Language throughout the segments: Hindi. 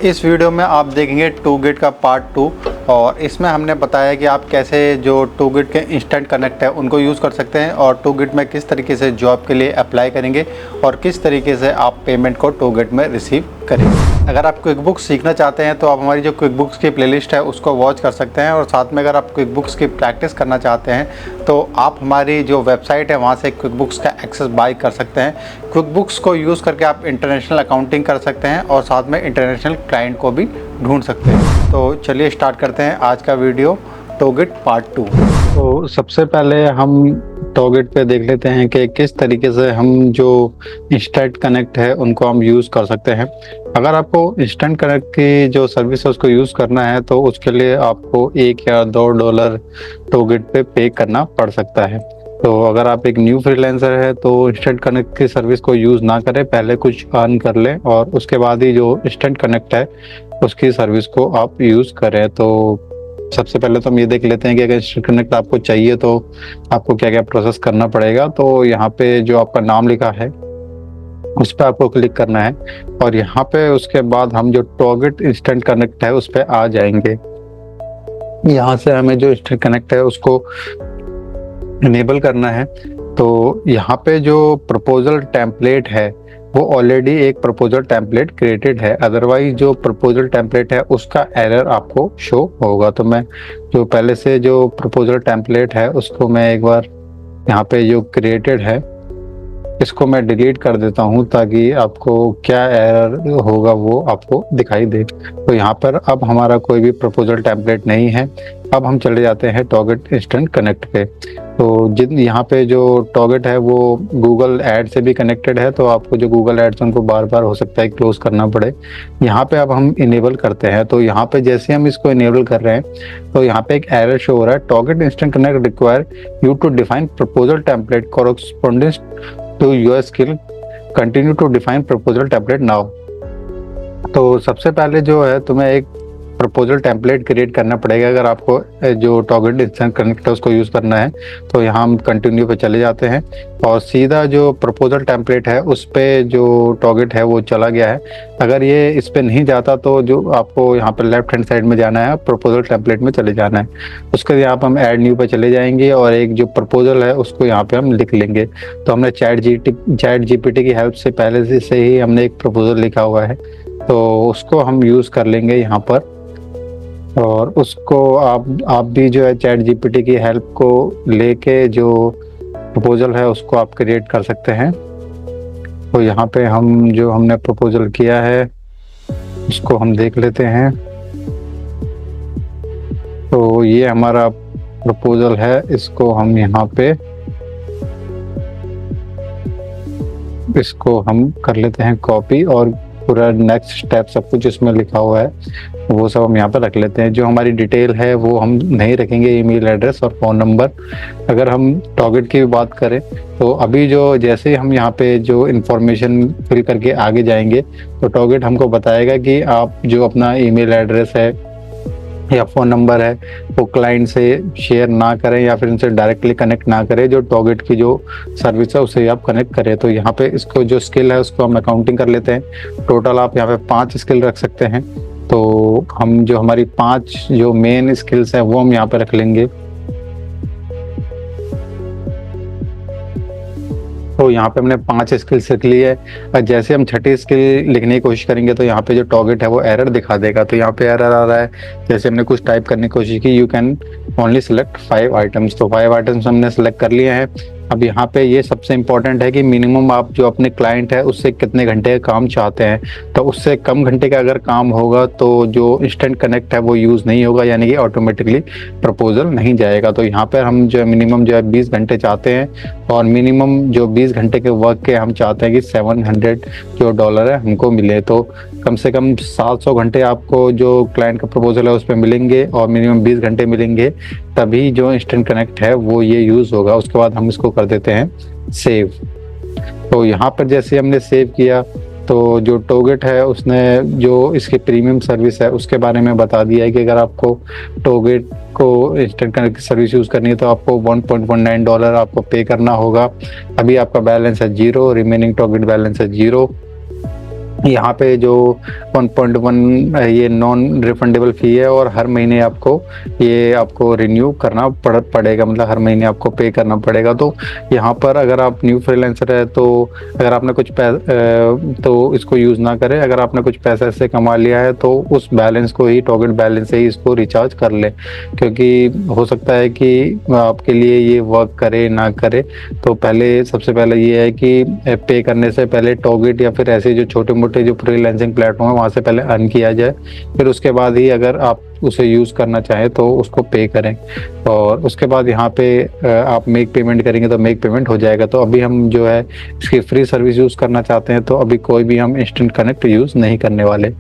इस वीडियो में आप देखेंगे टूगिट का पार्ट 2 और इसमें हमने बताया कि आप कैसे जो टूगिट के इंस्टेंट कनेक्ट है उनको यूज़ कर सकते हैं और टूगिट में किस तरीके से जॉब के लिए अप्लाई करेंगे और किस तरीके से आप पेमेंट को टूगिट में रिसीव करेंगे। अगर आप क्विक बुक्स सीखना चाहते हैं तो आप हमारी जो क्विक बुक्स की प्लेलिस्ट है उसको वॉच कर सकते हैं और साथ में अगर आप क्विक बुक्स की प्रैक्टिस करना चाहते हैं तो आप हमारी जो वेबसाइट है वहाँ से क्विक बुक्स का एक्सेस बाय कर सकते हैं। क्विक बुक्स को यूज़ करके आप इंटरनेशनल अकाउंटिंग कर सकते हैं और साथ में इंटरनेशनल क्लाइंट को भी ढूंढ सकते हैं। तो चलिए स्टार्ट करते हैं आज का वीडियो टूगिट पार्ट 2। तो सबसे पहले हम टूगिट पे देख लेते हैं कि किस तरीके से हम जो इंस्टेंट कनेक्ट है उनको हम यूज़ कर सकते हैं। अगर आपको इंस्टेंट कनेक्ट की जो सर्विस है उसको यूज़ करना है तो उसके लिए आपको $1 या $2 टूगिट पे करना पड़ सकता है। तो अगर आप एक न्यू फ्रीलांसर है तो इंस्टेंट कनेक्ट की सर्विस को यूज़ ना करें, पहले कुछ अर्न कर लें और उसके बाद ही जो इंस्टेंट कनेक्ट है उसकी सर्विस को आप यूज़ करें। तो सबसे पहले तो हम ये देख लेते हैं कि अगर इंस्टेंट कनेक्ट आपको चाहिए तो आपको क्या क्या प्रोसेस करना पड़ेगा। तो यहाँ पे जो आपका नाम लिखा है उस पर आपको क्लिक करना है और यहाँ पे उसके बाद हम जो टूगिट इंस्टेंट कनेक्ट है उस पर आ जाएंगे। यहाँ से हमें जो इंस्टेंट कनेक्ट है उसको इनेबल करना है। तो यहाँ पे जो प्रपोजल टेम्पलेट है वो ऑलरेडी एक प्रपोजल टेम्पलेट क्रिएटेड है, अदरवाइज जो प्रपोजल टेम्पलेट है उसका एरर आपको शो होगा। तो मैं जो पहले से जो प्रपोजल टेम्पलेट है उसको मैं एक बार यहाँ पे जो क्रिएटेड है इसको मैं डिलीट कर देता हूँ ताकि आपको क्या एरर होगा वो आपको दिखाई दे। तो यहाँ पर अब हमारा कोई भी प्रपोजल टेम्पलेट नहीं है। अब हम चले जाते हैं टूगिट इंस्टेंट कनेक्ट पे। तो जिन यहाँ पे जो टूगिट है वो गूगल एड से भी कनेक्टेड है, तो आपको जो गूगल एड्स उनको बार बार हो सकता है क्लोज करना पड़े। यहाँ पे अब हम इनेबल करते हैं। तो यहाँ पे जैसे हम इसको इनेबल कर रहे हैं तो यहाँ पे एक एरर शो हो रहा है, to get instant connect require you to define proposal template corresponding to your skill, continue to define proposal template now. तो सबसे पहले जो है तुम्हें एक प्रपोजल टेम्पलेट क्रिएट करना पड़ेगा अगर आपको जो टूगिट इंस्टेंट कनेक्ट है उसको यूज़ करना है। तो यहाँ हम कंटिन्यू पे चले जाते हैं और सीधा जो प्रपोजल टेम्पलेट है उस पे जो टूगिट है वो चला गया है। अगर ये इस पे नहीं जाता तो जो आपको यहाँ पर लेफ्ट हैंड साइड में जाना है, प्रपोजल टेम्पलेट में चले जाना है। उसके बाद यहाँ पर हम ऐड न्यू पे चले जाएंगे और एक जो प्रपोजल है उसको यहाँ पे हम लिख लेंगे। तो हमने चैट जीपीटी की हेल्प से पहले से ही हमने एक प्रपोजल लिखा हुआ है तो उसको हम यूज़ कर लेंगे यहाँ पर। और उसको आप भी जो है चैट जीपीटी की हेल्प को लेके जो प्रपोजल है उसको आप क्रिएट कर सकते हैं। तो यहाँ पे हम जो हमने प्रपोजल किया है उसको हम देख लेते हैं। तो ये हमारा प्रपोजल है, इसको हम यहाँ पे इसको हम कर लेते हैं कॉपी और पूरा नेक्स्ट स्टेप सब कुछ इसमें लिखा हुआ है वो सब हम यहाँ पर रख लेते हैं। जो हमारी डिटेल है वो हम नहीं रखेंगे, ईमेल एड्रेस और फ़ोन नंबर। अगर हम टूगिट की बात करें तो अभी जो जैसे ही हम यहाँ पे जो इन्फॉर्मेशन फिल करके आगे जाएंगे तो टूगिट हमको बताएगा कि आप जो अपना ईमेल एड्रेस है या फ़ोन नंबर है वो क्लाइंट से शेयर ना करें या फिर उनसे डायरेक्टली कनेक्ट ना करें। जो टूगिट की जो सर्विस है उससे आप कनेक्ट करें। तो यहाँ पे इसको जो स्किल है उसको हम अकाउंटिंग कर लेते हैं। टोटल आप यहाँ पे 5 स्किल रख सकते हैं। तो हम जो हमारी 5 जो मेन स्किल्स हैं वो हम यहाँ पे रख लेंगे। तो यहाँ पे हमने 5 स्किल्स लिख ली है और जैसे हम 6ठी स्किल लिखने की कोशिश करेंगे तो यहाँ पे जो टूगिट है वो एरर दिखा देगा। तो यहाँ पे एरर आ रहा है, जैसे हमने कुछ टाइप करने की कोशिश की, you can only select 5 items. तो 5 आइटम्स हमने सेलेक्ट कर लिए हैं। अब यहाँ पे ये सबसे इम्पोर्टेंट है कि मिनिमम आप जो अपने क्लाइंट है उससे कितने घंटे का काम चाहते हैं। तो उससे कम घंटे का अगर काम होगा तो जो इंस्टेंट कनेक्ट है वो यूज़ नहीं होगा, यानी कि ऑटोमेटिकली प्रपोजल नहीं जाएगा। तो यहाँ पर हम जो मिनिमम जो है 20 घंटे चाहते हैं और मिनिमम जो 20 घंटे के वर्क के हम चाहते हैं कि $700 जो डॉलर है हमको मिले। तो कम से कम 700 घंटे आपको जो क्लाइंट का प्रपोजल है उस पर मिलेंगे और मिनिमम 20 घंटे मिलेंगे, तभी जो इंस्टेंट कनेक्ट है वो ये यूज़ होगा। उसके बाद हम इसको कर देते हैं सेव। तो यहाँ पर जैसे हमने सेव किया तो जो टूगिट है उसने जो इसकी प्रीमियम सर्विस है उसके बारे में बता दिया है कि अगर आपको टूगिट को इंस्टेंट कनेक्ट की सर्विस यूज़ करनी है तो आपको $1.19 आपको पे करना होगा। अभी आपका बैलेंस है 0, रिमेनिंग टूगिट बैलेंस है 0। यहाँ पे जो 1.1 ये नॉन रिफंडेबल फ़ी है और हर महीने आपको रिन्यू करना पड़ेगा, मतलब हर महीने आपको पे करना पड़ेगा। तो यहाँ पर अगर आप न्यू फ्रीलांसर है तो अगर आपने तो इसको यूज़ ना करें। अगर आपने कुछ पैसा इससे कमा लिया है तो उस बैलेंस को ही, टॉगेट बैलेंस से ही इसको रिचार्ज कर ले, क्योंकि हो सकता है कि आपके लिए ये वर्क करे ना करे। तो सबसे पहले ये है कि पे करने से पहले टॉगेट या फिर ऐसे जो छोटे मोटे जो फ्रीलांसिंग प्लेटफॉर्म है वहाँ से पहले अर्न किया जाए, फिर उसके बाद ही अगर आप उसे यूज़ करना चाहें तो उसको पे करें। और उसके बाद यहाँ पे आप मेक पेमेंट करेंगे तो मेक पेमेंट हो जाएगा। तो अभी हम जो है इसकी फ्री सर्विस यूज़ करना चाहते हैं, तो अभी कोई भी हम इंस्टेंट कनेक्ट यूज़ नहीं करने वाले।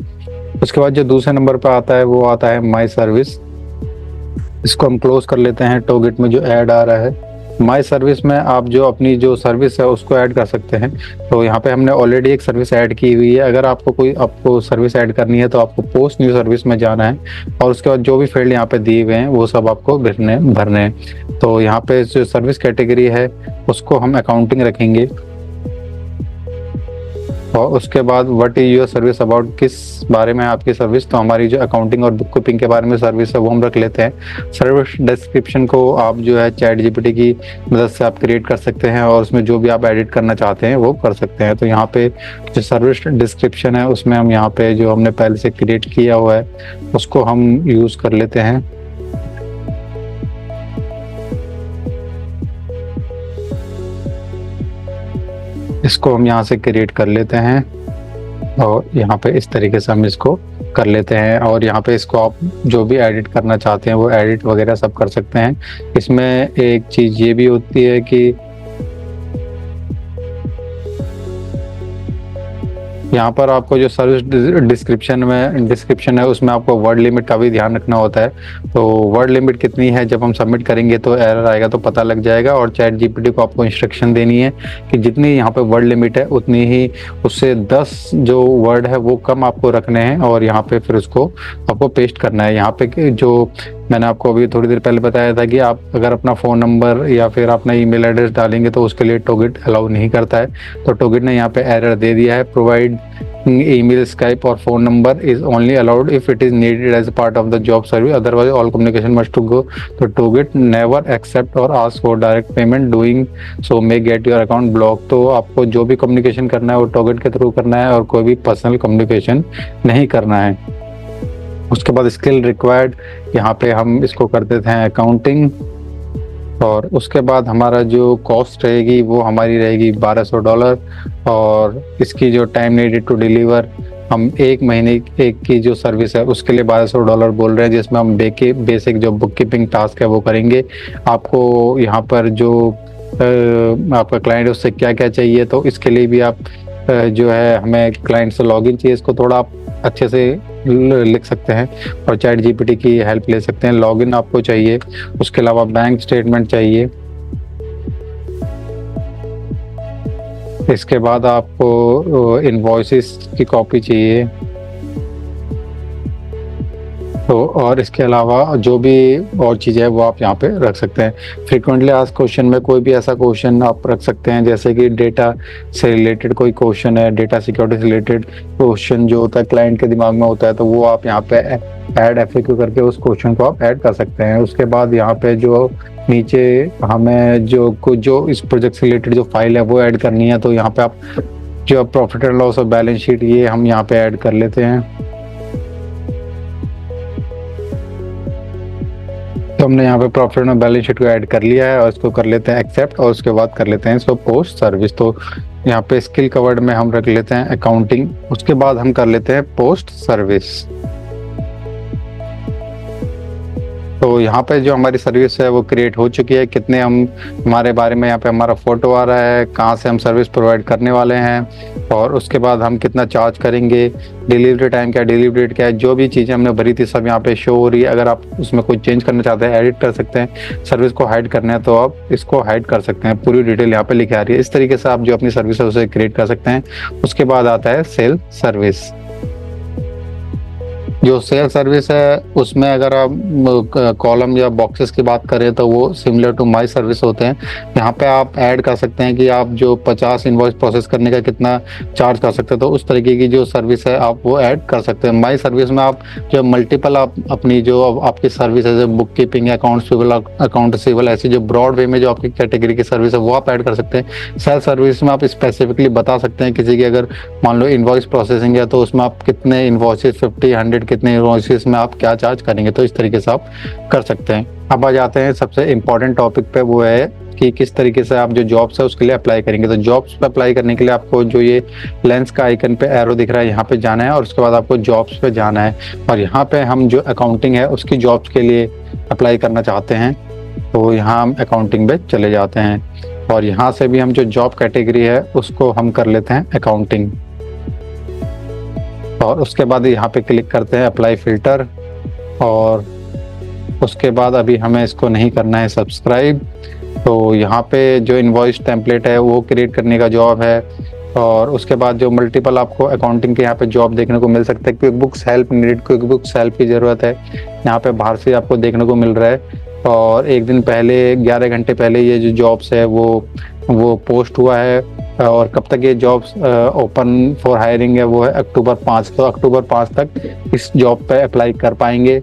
उसके बाद जो दूसरे नंबर पर आता है वो आता है माई सर्विस। इसको हम क्लोज कर लेते हैं। टॉगेट में जो ऐड आ रहा है माई सर्विस में आप जो अपनी जो सर्विस है उसको ऐड कर सकते हैं। तो यहाँ पे हमने ऑलरेडी एक सर्विस ऐड की हुई है। अगर आपको सर्विस ऐड करनी है तो आपको पोस्ट न्यू सर्विस में जाना है और उसके बाद जो भी फील्ड यहाँ पे दिए हुए हैं वो सब आपको भरने हैं। तो यहाँ पे जो सर्विस कैटेगरी है उसको हम अकाउंटिंग रखेंगे और उसके बाद what is your service about, किस बारे में आपकी सर्विस। तो हमारी जो अकाउंटिंग और बुक कीपिंग के बारे में सर्विस है वो हम रख लेते हैं। सर्विस डिस्क्रिप्शन को आप जो है चैट जीपीटी की मदद से आप क्रिएट कर सकते हैं और उसमें जो भी आप एडिट करना चाहते हैं वो कर सकते हैं। तो यहाँ पे जो सर्विस डिस्क्रिप्शन है उसमें हम यहाँ पे जो हमने पहले से क्रिएट किया हुआ है उसको हम यूज़ कर लेते हैं। इसको हम यहाँ से क्रिएट कर लेते हैं और यहाँ पे इस तरीके से हम इसको कर लेते हैं। और यहाँ पे इसको आप जो भी एडिट करना चाहते हैं वो एडिट वगैरह सब कर सकते हैं। इसमें एक चीज़ ये भी होती है कि यहाँ पर आपको जो सर्विस डिस्क्रिप्शन है उसमें आपको वर्ड लिमिट का भी ध्यान रखना होता है। तो वर्ड लिमिट कितनी है जब हम सबमिट करेंगे तो एरर आएगा तो पता लग जाएगा। और चैट जीपीटी को आपको इंस्ट्रक्शन देनी है कि जितनी यहाँ पे वर्ड लिमिट है उतनी ही उससे 10 जो वर्ड है वो कम आपको रखने हैं और यहाँ पे फिर उसको आपको पेस्ट करना है। यहाँ पे जो मैंने आपको अभी थोड़ी देर पहले बताया था कि आप अगर अपना फ़ोन नंबर या फिर अपना ईमेल एड्रेस डालेंगे तो उसके लिए टॉगेट अलाउ नहीं करता है। तो टॉगेट ने यहाँ पे एरर दे दिया है, प्रोवाइड ईमेल, स्काइप और phone number is only allowed if it is needed as part of the job service, otherwise all communication must to go. तो to get never accept or ask for direct payment, doing so may get your account block. तो आपको जो भी कम्युनिकेशन करना है वो टॉगेट के थ्रू करना है और कोई भी पर्सनल कम्युनिकेशन नहीं करना है। उसके बाद स्किल रिक्वायर्ड, यहाँ पे हम इसको कर देते हैं अकाउंटिंग। और उसके बाद हमारा जो कॉस्ट रहेगी वो हमारी रहेगी $1200 और इसकी जो टाइम नीडेड टू डिलीवर, हम एक महीने की जो सर्विस है उसके लिए $1200 बोल रहे हैं, जिसमें हम बेसिक जो बुक कीपिंग टास्क है वो करेंगे। आपको यहाँ पर जो आपका क्लाइंट है उससे क्या क्या चाहिए, तो इसके लिए भी आप जो है हमें क्लाइंट से लॉगिन चाहिए, इसको थोड़ा आप अच्छे से लिख सकते हैं और चैट जीपीटी की हेल्प ले सकते हैं। लॉगिन आपको चाहिए, उसके अलावा बैंक स्टेटमेंट चाहिए, इसके बाद आपको इनवॉइसेस की कॉपी चाहिए। तो और इसके अलावा जो भी और चीज़ें है वो आप यहाँ पे रख सकते हैं। फ्रीक्वेंटली आस्क्ड क्वेश्चन में कोई भी ऐसा क्वेश्चन आप रख सकते हैं, जैसे कि डेटा से रिलेटेड कोई क्वेश्चन है, डेटा सिक्योरिटी से रिलेटेड क्वेश्चन जो होता है क्लाइंट के दिमाग में होता है, तो वो आप यहाँ पे ऐड FAQ करके उस क्वेश्चन को आप ऐड कर सकते हैं। उसके बाद यहाँ पे जो नीचे हमें जो इस प्रोजेक्ट से रिलेटेड जो फाइल है वो ऐड करनी है, तो यहाँ पे आप जो प्रॉफिट एंड लॉस और बैलेंस शीट ये हम यहाँ पे ऐड कर लेते हैं। तो हमने यहाँ पे प्रॉफिट एंड बैलेंस शीट को ऐड कर लिया है और इसको कर लेते हैं एक्सेप्ट और उसके बाद कर लेते हैं इसको पोस्ट सर्विस। तो यहाँ पे स्किल कवर्ड में हम रख लेते हैं अकाउंटिंग, उसके बाद हम कर लेते हैं पोस्ट सर्विस। तो यहाँ पे जो हमारी सर्विस है वो क्रिएट हो चुकी है। कितने हमारे बारे में यहाँ पे हमारा फोटो आ रहा है, कहाँ से हम सर्विस प्रोवाइड करने वाले हैं और उसके बाद हम कितना चार्ज करेंगे, डिलीवरी टाइम क्या, डिलीवरी डेट क्या है, जो भी चीज़ें हमने भरी थी सब यहाँ पे शो हो रही है। अगर आप उसमें कोई चेंज करना चाहते हैं एडिट कर सकते हैं, सर्विस को हाइड करना है तो आप इसको हाइड कर सकते हैं, पूरी डिटेल यहाँ पे लिखी आ रही है। इस तरीके से आप जो अपनी सर्विस है उसे क्रिएट कर सकते हैं। उसके बाद आता है सेल सर्विस। जो सेल्फ सर्विस है उसमें अगर आप कॉलम या बॉक्सेस की बात करें तो वो सिमिलर टू माई सर्विस होते हैं। यहाँ पे आप ऐड कर सकते हैं कि आप जो 50 इनवॉइस प्रोसेस करने का कितना चार्ज कर सकते हैं, तो उस तरीके की जो सर्विस है आप वो ऐड कर सकते हैं। माई सर्विस में आप जो मल्टीपल आप अपनी जो आपकी सर्विस है, बुक कीपिंग, अकाउंट रिसीवेबल, ऐसी जो ब्रॉड वे में जो आपकी कैटेगरी की सर्विस है वो आप ऐड कर सकते हैं। सेल्फ सर्विस में आप स्पेसिफिकली बता सकते हैं किसी की अगर मान लो इनवॉइस प्रोसेसिंग है तो उसमें आप कितने इनवॉइसेस 50, 100 कितने इनवॉइसेस में आप क्या चार्ज करेंगे, तो इस तरीके से आप कर सकते हैं। अब आ जाते हैं सबसे इम्पोर्टेंट टॉपिक पे, वो है कि किस तरीके से आप जो जॉब्स है उसके लिए अप्लाई करेंगे। तो जॉब्स पे अप्लाई करने के लिए आपको जो ये लेंस का आइकन पे एरो दिख रहा है यहाँ पे जाना है और उसके बाद आपको जॉब्स पे जाना है। और यहाँ पे हम जो अकाउंटिंग है उसकी जॉब्स के लिए अप्लाई करना चाहते हैं तो यहाँ हम अकाउंटिंग पे चले जाते हैं और यहाँ से भी हम जो जॉब कैटेगरी है उसको हम कर लेते हैं अकाउंटिंग। और उसके बाद यहाँ पे क्लिक करते हैं अप्लाई फिल्टर और उसके बाद अभी हमें इसको नहीं करना है सब्सक्राइब। तो यहाँ पे जो इनवॉइस टेम्पलेट है वो क्रिएट करने का जॉब है और उसके बाद जो मल्टीपल आपको अकाउंटिंग के यहाँ पे जॉब देखने को मिल सकता है। Quick books help needed, quick books help की ज़रूरत है, यहाँ पे बाहर से आपको देखने को मिल रहा है। और एक दिन पहले 11 घंटे पहले ये जो जॉब्स है वो पोस्ट हुआ है और कब तक ये जॉब्स ओपन फॉर हायरिंग है वो है अक्टूबर 5। तो अक्टूबर 5 तक इस जॉब पे अप्लाई कर पाएंगे।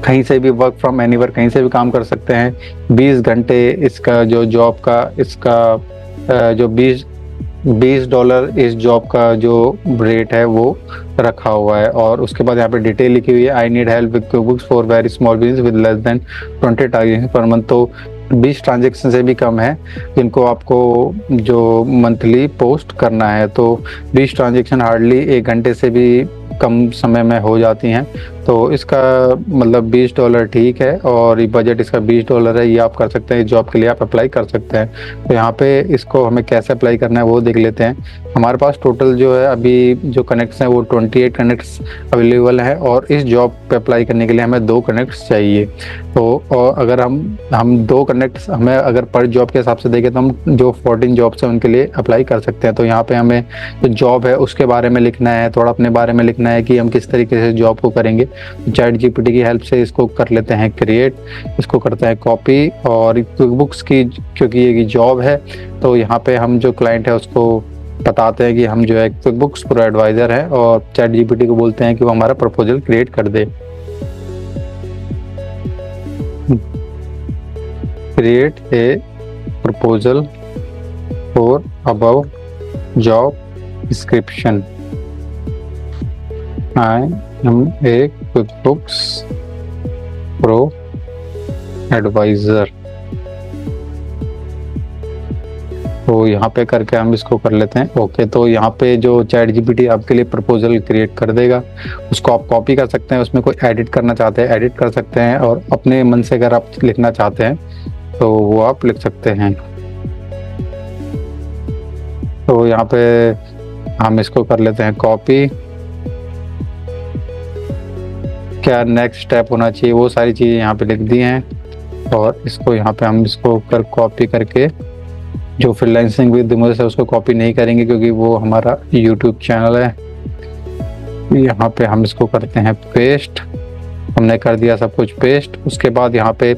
कहीं से भी वर्क फ्रॉम एनीवेयर कहीं से भी काम कर सकते हैं। 20 घंटे इसका जो जॉब का इसका जो $20 इस जॉब का जो रेट है वो रखा हुआ है। और उसके बाद यहाँ पे डिटेल लिखी हुई है, I need help with QuickBooks for very small business with less than 20 transaction per month. तो 20 ट्रांजेक्शन से भी कम है जिनको आपको जो मंथली पोस्ट करना है। तो 20 ट्रांजेक्शन हार्डली 1 घंटे से भी कम समय में हो जाती हैं। तो इसका मतलब $20 ठीक है और ये बजट इसका $20 है, ये आप कर सकते हैं। इस जॉब के लिए आप अप्लाई कर सकते हैं। तो यहाँ पे इसको हमें कैसे अप्लाई करना है वो देख लेते हैं। हमारे पास टोटल जो है अभी जो कनेक्ट्स हैं वो 28 कनेक्ट्स अवेलेबल है और इस जॉब पे अप्लाई करने के लिए हमें 2 कनेक्ट्स चाहिए। तो और अगर हम 2 कनेक्ट्स हमें अगर पर जॉब के हिसाब से देखें तो हम जो 14 जॉब्स हैं उनके लिए अप्लाई कर सकते हैं। तो यहाँ पे हमें जो जॉब है उसके बारे में लिखना है, थोड़ा अपने बारे में लिखना है कि हम किस तरीके से जॉब को करेंगे। चैट जीपीटी की हेल्प से इसको कर लेते हैं क्रिएट, इसको करते हैं कॉपी। और क्विकबुक्स की क्योंकि ये जॉब है तो यहाँ पे हम जो क्लाइंट है उसको बताते हैं कि हम जो है क्विकबुक्स प्रो एडवाइजर है और चैट जीपीटी को बोलते हैं कि वो हमारा प्रपोजल क्रिएट कर दे। Create a proposal for above job description, I am a QuickBooks pro advisor. तो यहाँ पे करके हम इसको कर लेते हैं ओके। तो यहाँ पे जो चैट जीपीटी आपके लिए प्रपोजल क्रिएट कर देगा उसको आप कॉपी कर सकते हैं, उसमें कोई एडिट करना चाहते हैं एडिट कर सकते हैं और अपने मन से अगर आप लिखना चाहते हैं तो वो आप लिख सकते हैं। तो यहाँ पे हम इसको कर लेते हैं कॉपी। क्या नेक्स्ट स्टेप होना चाहिए वो सारी चीज़ें यहाँ पे लिख दी हैं और इसको यहाँ पे हम इसको कॉपी करके जो फ्रीलांसिंग विद दिमोस है उसको कॉपी नहीं करेंगे क्योंकि वो हमारा यूट्यूब चैनल है। यहाँ पे हम इसको करते हैं पेस्ट, हमने कर दिया सब कुछ पेस्ट। उसके बाद यहाँ पे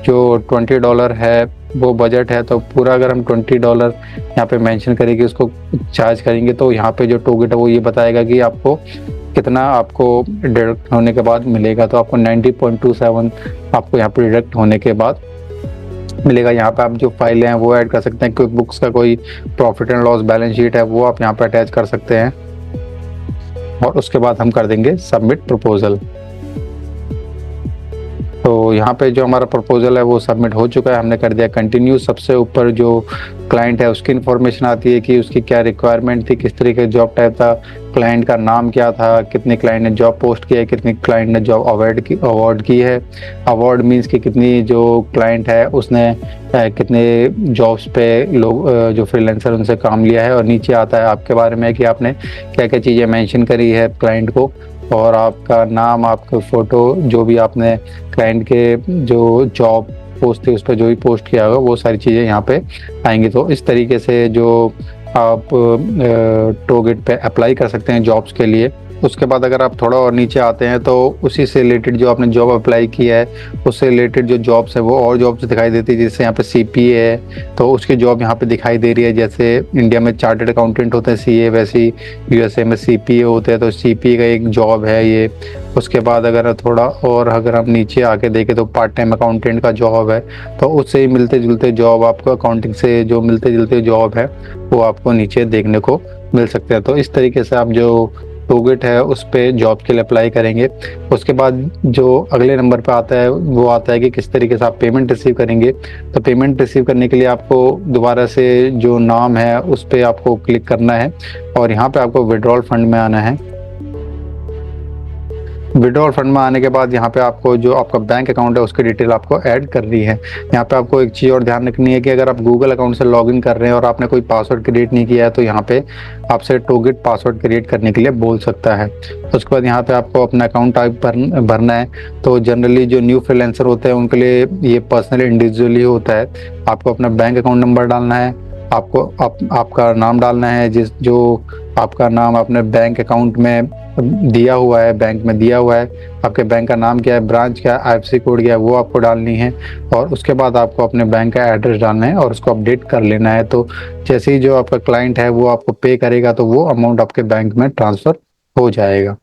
जो $20 है वो बजट है तो पूरा अगर हम $20 यहाँ पे मेंशन करेंगे उसको चार्ज करेंगे तो यहाँ पे जो टोगेट है वो ये बताएगा कि आपको कितना आपको डिडक्ट होने के बाद मिलेगा। तो आपको 90.27 आपको यहाँ पे डिडक्ट होने के बाद मिलेगा। यहाँ पे आप जो फाइलें हैं वो ऐड कर सकते हैं। क्विक बुक्स का कोई profit and loss balance sheet है वो आप यहाँ पे अटैच कर सकते हैं और उसके बाद हम कर देंगे सबमिट प्रपोजल। तो यहाँ पे जो हमारा प्रपोजल है वो सबमिट हो चुका है, हमने कर दिया कंटिन्यू। सबसे ऊपर जो क्लाइंट है उसकी इन्फॉर्मेशन आती है कि उसकी क्या रिक्वायरमेंट थी, किस तरीके जॉब टाइप था, क्लाइंट का नाम क्या था, कितने क्लाइंट ने जॉब पोस्ट किया है, कितने क्लाइंट ने जॉब अवार्ड की है। अवार्ड मीन्स कि कितनी जो क्लाइंट है उसने कितने जॉब्स पे लोग जो फ्रीलांसर उनसे काम लिया है। और नीचे आता है आपके बारे में कि आपने क्या क्या चीज़ें मेंशन करी है क्लाइंट को और आपका नाम, आपका फ़ोटो, जो भी आपने क्लाइंट के जो जॉब पोस्ट थी उस पर जो भी पोस्ट किया होगा वो सारी चीज़ें यहाँ पे आएंगी। तो इस तरीके से जो आप टोगेट पे अप्लाई कर सकते हैं जॉब्स के लिए उसके बाद अगर आप थोड़ा और नीचे आते हैं तो उसी से रिलेटेड जो आपने जॉब अप्लाई किया है उससे रिलेटेड जो जॉब्स है वो और जॉब्स दिखाई देती है। जैसे यहाँ पे सीपीए है तो उसकी जॉब यहाँ पे दिखाई दे रही है। जैसे इंडिया में चार्टर्ड अकाउंटेंट होते हैं सीए, वैसे ही यूएसए में सीपीए होते हैं, तो सीपीए का एक जॉब है ये। उसके बाद अगर थोड़ा और अगर आप नीचे आके देखें तो पार्ट टाइम अकाउंटेंट का जॉब है, तो उससे ही मिलते जुलते जॉब आपको अकाउंटिंग से जो मिलते जुलते जॉब है वो आपको नीचे देखने को मिल सकते हैं। तो इस तरीके से आप जो टूगिट है उस पे जॉब के लिए अप्लाई करेंगे। उसके बाद जो अगले नंबर पे आता है वो आता है कि किस तरीके से आप पेमेंट रिसीव करेंगे। तो पेमेंट रिसीव करने के लिए आपको दोबारा से जो नाम है उस पर आपको क्लिक करना है और यहाँ पे आपको विड्रॉल फंड में आना है। विड्रॉल फंड में आने के बाद यहाँ पे आपको जो आपका बैंक अकाउंट है उसकी डिटेल आपको ऐड करनी है। यहाँ पे आपको एक चीज़ और ध्यान रखनी है कि अगर आप गूगल अकाउंट से लॉगिन कर रहे हैं और आपने कोई पासवर्ड क्रिएट नहीं किया है तो यहाँ पे आपसे टूगिट पासवर्ड क्रिएट करने के लिए बोल सकता है। उसके बाद यहाँ पे आपको अपना अकाउंट टाइप भरना है। तो जनरली जो न्यू फ्रीलांसर होते हैं उनके लिए ये पर्सनल इंडिविजुअली होता है। आपको अपना बैंक अकाउंट नंबर डालना है, आपको आपका नाम डालना है, जो आपका नाम आपने बैंक अकाउंट में दिया हुआ है, बैंक में दिया हुआ है, आपके बैंक का नाम क्या है, ब्रांच क्या है, आईएफएससी कोड क्या है, वो आपको डालनी है। और उसके बाद आपको अपने बैंक का एड्रेस डालना है और उसको अपडेट कर लेना है। तो जैसे ही जो आपका क्लाइंट है वो आपको पे करेगा तो वो अमाउंट आपके बैंक में ट्रांसफ़र हो जाएगा।